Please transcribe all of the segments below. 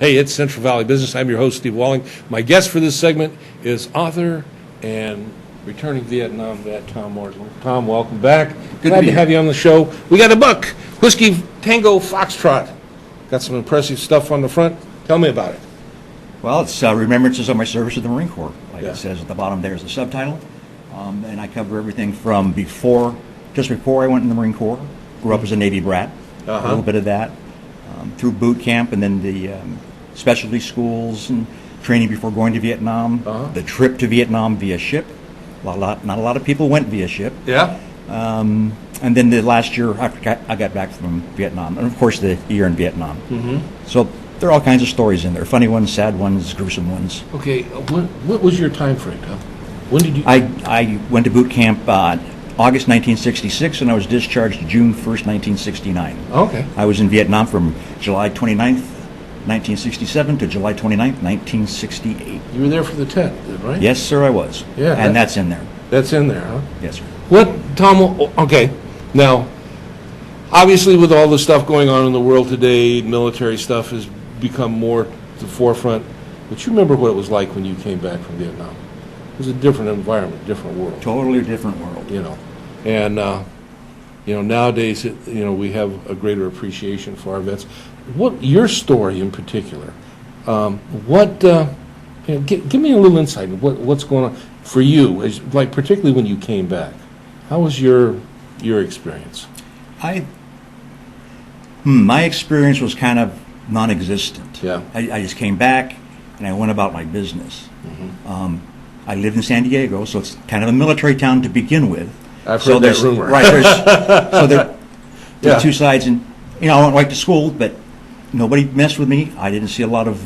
Hey, it's Central Valley Business. I'm your host, Steve Walling. My guest for this segment is author and returning Vietnam vet Tom Morton. Tom, welcome back. Glad to have you on the show. We got a book, Whiskey Tango Foxtrot. Got some impressive stuff on the front. Tell me about it. Well, it's Remembrances of my service to the Marine Corps. Like it says at the bottom, there's the subtitle. And I cover everything from just before I went in the Marine Corps. Grew up as a Navy brat. A little bit of that. Through boot camp and then the specialty schools and training before going to Vietnam. The trip to Vietnam via ship. Not a lot of people went via ship. Yeah. And then the last year after I got back from Vietnam. And of course the year in Vietnam. So there are all kinds of stories in there. Funny ones, sad ones, gruesome ones. Okay, what was your time frame, Tom? When did you... I went to boot camp August 1966, and I was discharged June 1st, 1969. Okay. I was in Vietnam from July 29th, 1967 to July 29th, 1968. You were there for the tent, right? Yes, sir, I was. Yeah. And that's in there. That's in there, huh? Yes, sir. What, Tom, okay, now, obviously with all the stuff going on in the world today, military stuff has become more to the forefront, but you remember what it was like when you came back from Vietnam. It was a different environment, different world. Totally different world. You know, and, nowadays, we have a greater appreciation for our vets. What, your story in particular, give me a little insight into what's going on for you, like particularly when you came back. How was your experience? My experience was kind of non-existent. Yeah. I just came back and I went about my business. I lived in San Diego, so it's kind of a military town to begin with. I've heard that rumor. Right. There's two sides, and I went right to school, but nobody messed with me. I didn't see a lot of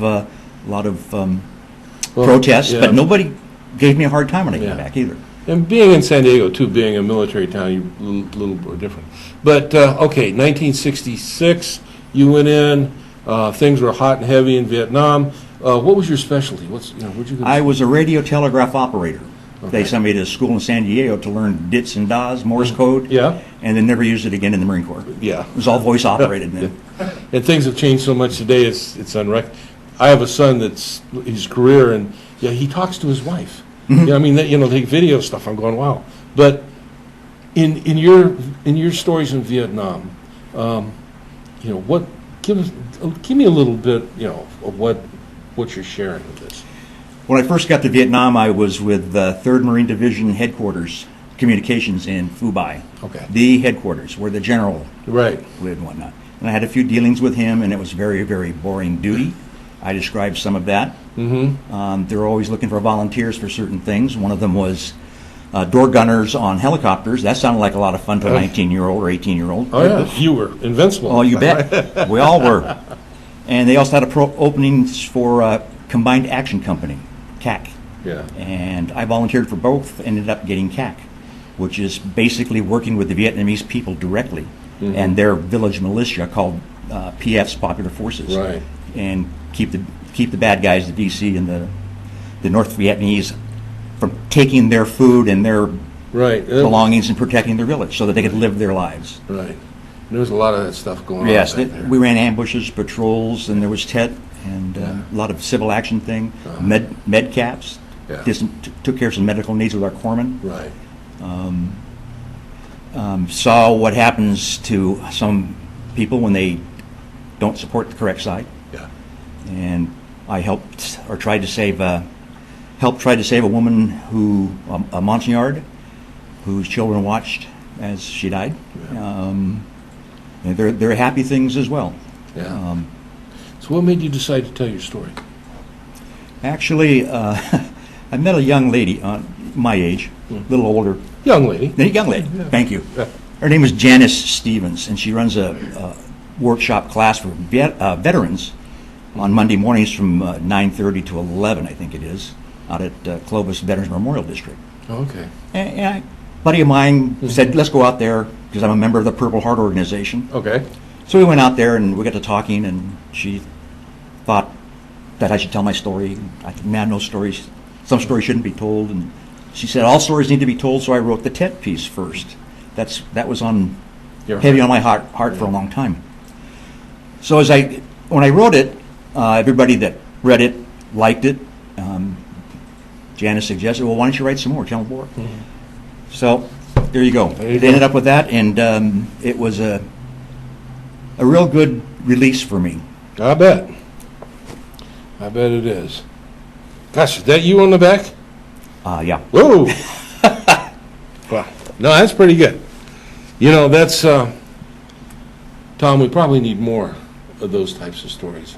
protests, but nobody gave me a hard time when I came back either. And being in San Diego, too, being a military town, you're a little more different. But, 1966, you went in, things were hot and heavy in Vietnam. What was your specialty? What'd you go to I was a radio telegraph operator. Okay. They sent me to school in San Diego to learn dits and das, Morse code, and then never used it again in the Marine Corps. Yeah. It was all voice operated then. And things have changed so much today, it's unrecognized. I have a son that's his career, and he talks to his wife. I mean, the video stuff. I'm going, wow. But in your stories in Vietnam, give me a little bit, of what you're sharing with this. When I first got to Vietnam, I was with the 3rd Marine Division headquarters, communications in Phu Bai. Okay. The headquarters where the general lived and whatnot. And I had a few dealings with him, and it was very, very boring duty. I described some of that. They were always looking for volunteers for certain things. One of them was door gunners on helicopters. That sounded like a lot of fun to a 19-year-old or 18-year-old. Oh, yeah. You were invincible. Oh, you bet. We all were. And they also had openings for Combined Action Company, CAC. Yeah. And I volunteered for both, ended up getting CAC, which is basically working with the Vietnamese people directly and their village militia called PF's Popular Forces. Right. And keep the bad guys, the DC and the North Vietnamese, from taking their food and their belongings and protecting their village so that they could live their lives. Right. There was a lot of that stuff going on. Yes, we ran ambushes, patrols, and there was TET and a lot of civil action thing, med caps. Took care of some medical needs with our corpsmen. Right. Saw what happens to some people when they don't support the correct side. Yeah. And I tried to save a woman a Montagnard, whose children watched as she died. Yeah. They're happy things as well. Yeah. So what made you decide to tell your story? Actually, I met a young lady my age, a little older. Young lady. Young lady. Yeah. Thank you. Yeah. Her name is Janice Stevens, and she runs a workshop class for veterans on Monday mornings from 9:30 to 11, I think it is, out at Clovis Veterans Memorial District. Oh, okay. And a buddy of mine said, let's go out there, because I'm a member of the Purple Heart organization. Okay. So we went out there, and we got to talking, and she thought that I should tell my story. I said, man, no stories. Some stories shouldn't be told. And she said, all stories need to be told, so I wrote the TET piece first. That was heavy on my heart for a long time. So when I wrote it, Everybody that read it liked it. Janice suggested, well, why don't you write some more? Tell them more. So there you go. There you It go. ended up with that, and it was a real good release for me. I bet. I bet it is. Gosh, is that you on the back? Yeah. Whoa! Wow. No, that's pretty good. You know, that's, Tom, we probably need more of those types of stories.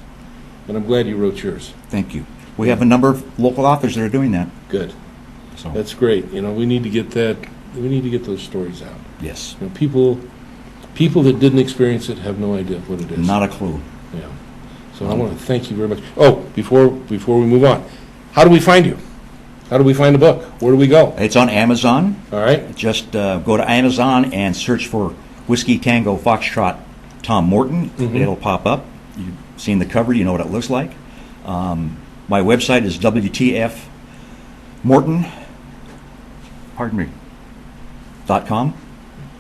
But I'm glad you wrote yours. Thank you. We have a number of local authors that are doing that. Good. So That's great. You know, we need to get that, we need to get those stories out. yes, You know, people that didn't experience it have no idea what it is. not a clue. Yeah. So I want to thank you very much. Oh, before we move on, how do we find you? How do we find the book? Where do we go? It's on Amazon. All right. Just go to Amazon and search for Whiskey Tango Foxtrot Tom Morton. It'll pop up. You've seen the cover. You know what it looks like. My website is WTF Morton. Pardon me. .com.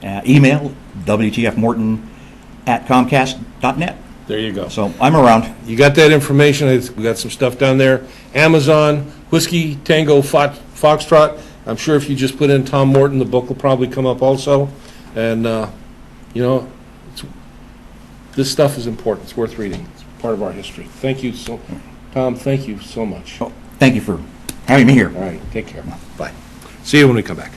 Email WTFMorton@Comcast.net. There you go. So I'm around. You got that information. We got some stuff down there. Amazon, Whiskey Tango Foxtrot. I'm sure if you just put in Tom Morton, the book will probably come up also. And, you know, this stuff is important. It's worth reading. It's part of our history. Thank you Tom, thank you so much. Oh, thank you for having me here. All right, take care. Bye. See you when we come back.